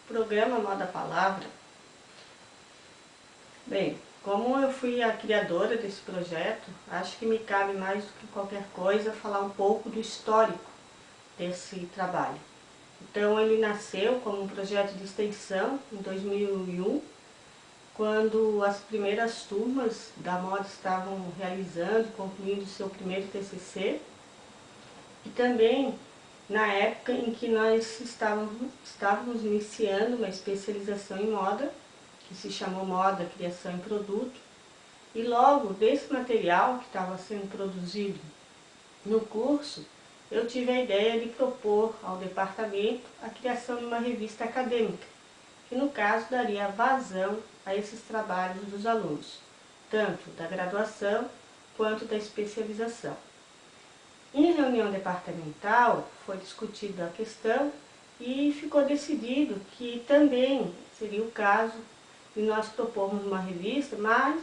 Programa Moda Palavra. Bem, como eu fui a criadora desse projeto, acho que me cabe mais do que qualquer coisa falar um pouco do histórico desse trabalho. Então ele nasceu como um projeto de extensão em 2001, quando as primeiras turmas da moda estavam realizando, concluindo seu primeiro TCC, e também na época em que nós estávamos iniciando uma especialização em moda, que se chamou Moda, Criação e Produto, e logo desse material que estava sendo produzido no curso, eu tive a ideia de propor ao departamento a criação de uma revista acadêmica, que no caso daria vazão a esses trabalhos dos alunos, tanto da graduação quanto da especialização. Em reunião departamental foi discutida a questão e ficou decidido que também seria o caso de nós propormos uma revista, mas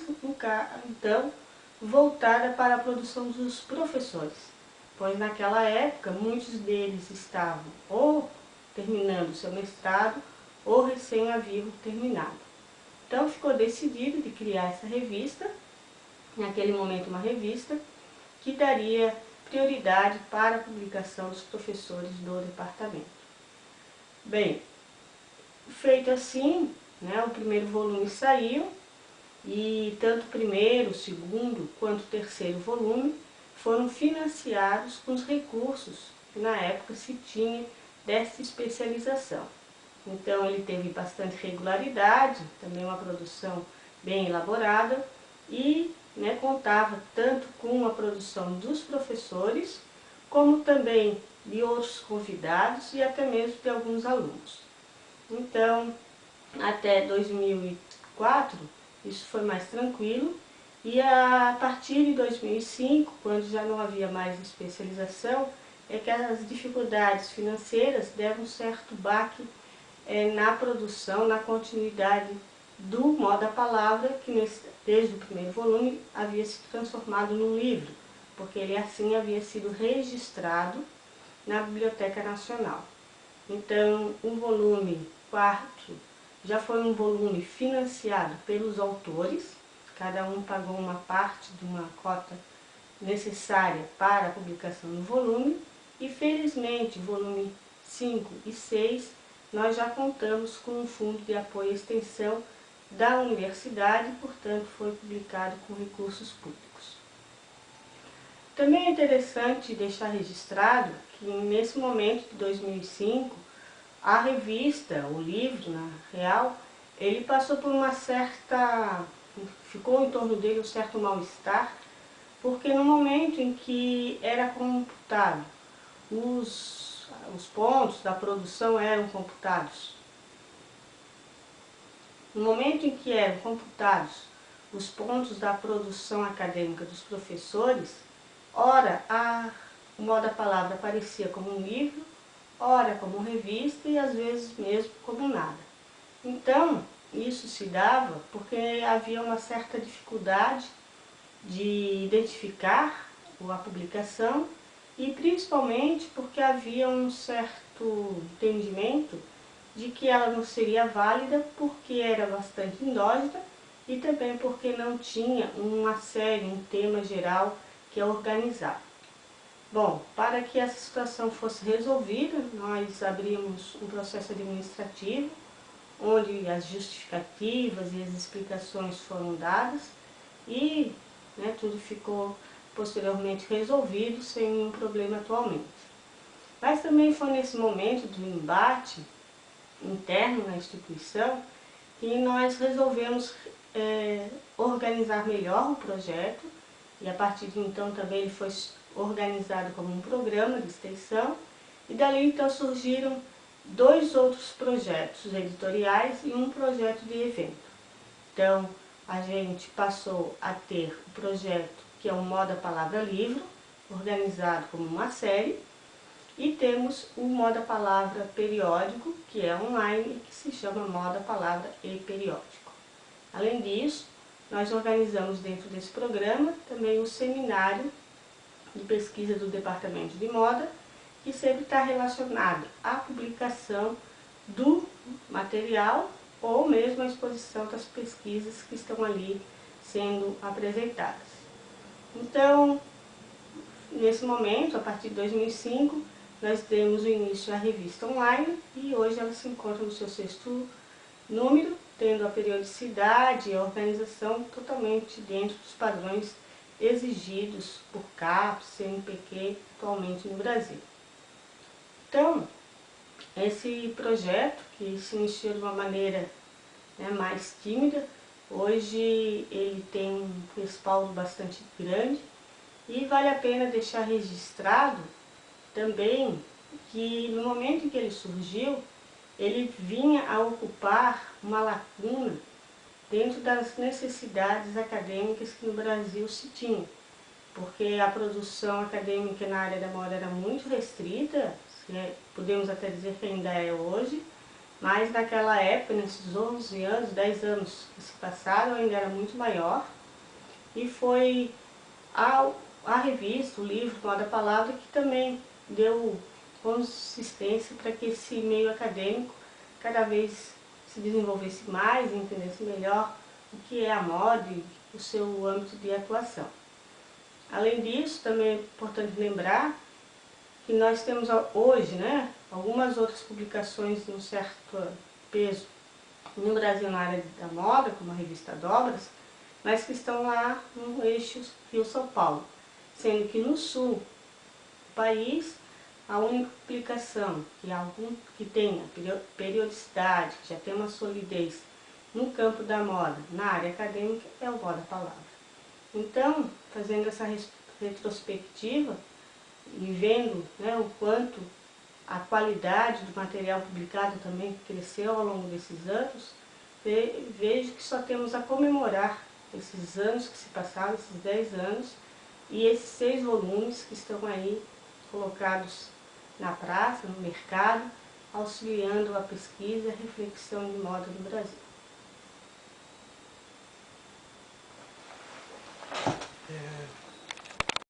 então voltada para a produção dos professores, pois naquela época muitos deles estavam ou terminando seu mestrado ou recém haviam terminado. Então ficou decidido de criar essa revista, naquele momento uma revista, que daria prioridade para a publicação dos professores do departamento. Bem, feito assim, o primeiro volume saiu e tanto o primeiro, o segundo quanto o terceiro volume foram financiados com os recursos que na época se tinha dessa especialização. Então ele teve bastante regularidade, também uma produção bem elaborada e contava tanto com a produção dos professores, como também de outros convidados e até mesmo de alguns alunos. Então, até 2004, isso foi mais tranquilo, e a partir de 2005, quando já não havia mais especialização, é que as dificuldades financeiras deram um certo baque na produção, na continuidade do Moda Palavra, que desde o primeiro volume havia se transformado num livro, porque ele assim havia sido registrado na Biblioteca Nacional. Então, o volume 4 já foi um volume financiado pelos autores, cada um pagou uma parte de uma cota necessária para a publicação do volume, e felizmente, volume 5 e 6, nós já contamos com um fundo de apoio à extensão da universidade, portanto foi publicado com recursos públicos. Também é interessante deixar registrado que nesse momento de 2005, a revista, o livro, na real, ele passou por ficou em torno dele um certo mal-estar, porque no momento em que era computado, os pontos da produção eram computados. No momento em que eram computados os pontos da produção acadêmica dos professores, ora o Moda Palavra aparecia como um livro, ora como revista e às vezes mesmo como nada. Então, isso se dava porque havia uma certa dificuldade de identificar a publicação e principalmente porque havia um certo entendimento de que ela não seria válida porque era bastante indógena e também porque não tinha uma série, um tema geral que a organizava. Bom, para que essa situação fosse resolvida, nós abrimos um processo administrativo, onde as justificativas e as explicações foram dadas e tudo ficou posteriormente resolvido sem nenhum problema atualmente. Mas também foi nesse momento do embate interno na instituição que nós resolvemos organizar melhor o projeto, e a partir de então também ele foi organizado como um programa de extensão, e dali então surgiram 2 outros projetos editoriais e um projeto de evento. Então a gente passou a ter o projeto que é o Moda Palavra Livro, organizado como uma série, e temos o Moda Palavra Periódico, que é online e que se chama Moda Palavra e Periódico. Além disso, nós organizamos dentro desse programa também um seminário de pesquisa do Departamento de Moda, que sempre está relacionado à publicação do material ou mesmo a exposição das pesquisas que estão ali sendo apresentadas. Então, nesse momento, a partir de 2005, nós demos o início à revista online e hoje ela se encontra no seu 6º número, tendo a periodicidade e a organização totalmente dentro dos padrões exigidos por CAPES, CNPq atualmente no Brasil. Então, esse projeto, que se iniciou de uma maneira mais tímida, hoje ele tem um respaldo bastante grande e vale a pena deixar registrado também que no momento em que ele surgiu, ele vinha a ocupar uma lacuna dentro das necessidades acadêmicas que no Brasil se tinha, porque a produção acadêmica na área da moda era muito restrita, podemos até dizer que ainda é hoje, mas naquela época, nesses 11 anos, 10 anos que se passaram, ainda era muito maior, e foi a revista, o livro Moda Palavra, que também deu consistência para que esse meio acadêmico cada vez se desenvolvesse mais e entendesse melhor o que é a moda e o seu âmbito de atuação. Além disso, também é importante lembrar que nós temos hoje algumas outras publicações de um certo peso no Brasil na área da moda, como a revista Dobras, mas que estão lá no eixo Rio-São Paulo, sendo que no sul do país a única publicação que tenha periodicidade, que já tem uma solidez no campo da moda, na área acadêmica, é o Moda Palavra. Então, fazendo essa retrospectiva e vendo o quanto a qualidade do material publicado também cresceu ao longo desses anos, vejo que só temos a comemorar esses anos que se passaram, esses 10 anos, e esses 6 volumes que estão aí colocados na praça, no mercado, auxiliando a pesquisa e a reflexão de moda no Brasil.